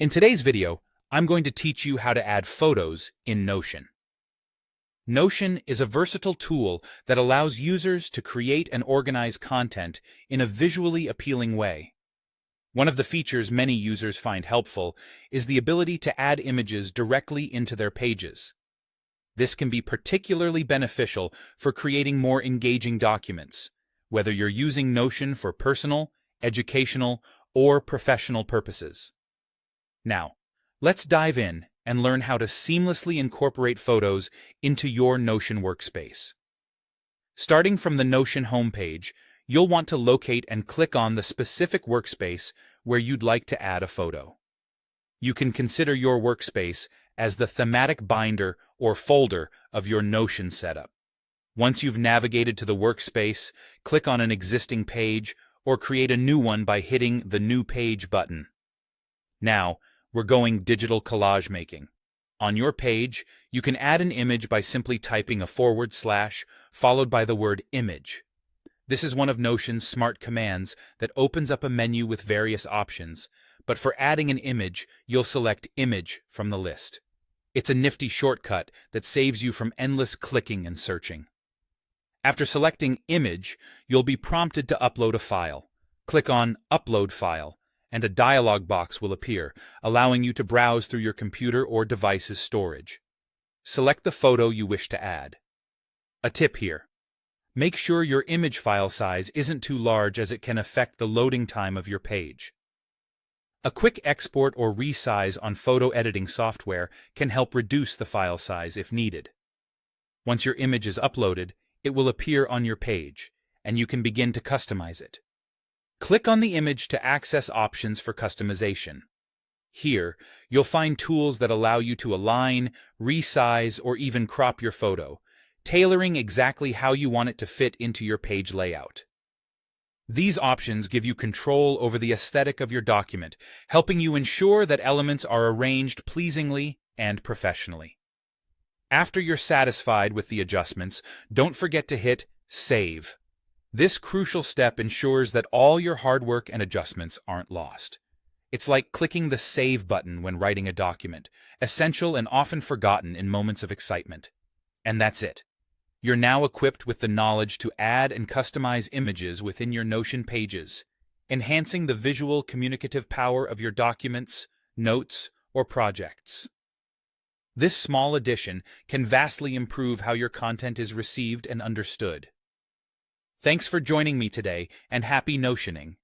In today's video, I'm going to teach you how to add photos in Notion. Notion is a versatile tool that allows users to create and organize content in a visually appealing way. One of the features many users find helpful is the ability to add images directly into their pages. This can be particularly beneficial for creating more engaging documents, whether you're using Notion for personal, educational, or professional purposes. Now, let's dive in and learn how to seamlessly incorporate photos into your Notion workspace. Starting from the Notion homepage, you'll want to locate and click on the specific workspace where you'd like to add a photo. You can consider your workspace as the thematic binder or folder of your Notion setup. Once you've navigated to the workspace, click on an existing page or create a new one by hitting the New Page button. Now, we're going digital collage making. On your page, you can add an image by simply typing a / followed by the word image. This is one of Notion's smart commands that opens up a menu with various options, but for adding an image, you'll select Image from the list. It's a nifty shortcut that saves you from endless clicking and searching. After selecting Image, you'll be prompted to upload a file. Click on Upload File, and a dialog box will appear, allowing you to browse through your computer or device's storage. Select the photo you wish to add. A tip here: make sure your image file size isn't too large, as it can affect the loading time of your page. A quick export or resize on photo editing software can help reduce the file size if needed. Once your image is uploaded, it will appear on your page, and you can begin to customize it. Click on the image to access options for customization. Here, you'll find tools that allow you to align, resize, or even crop your photo, tailoring exactly how you want it to fit into your page layout. These options give you control over the aesthetic of your document, helping you ensure that elements are arranged pleasingly and professionally. After you're satisfied with the adjustments, don't forget to hit Save. This crucial step ensures that all your hard work and adjustments aren't lost. It's like clicking the Save button when writing a document, essential and often forgotten in moments of excitement. And that's it. You're now equipped with the knowledge to add and customize images within your Notion pages, enhancing the visual communicative power of your documents, notes, or projects. This small addition can vastly improve how your content is received and understood. Thanks for joining me today, and happy Notioning!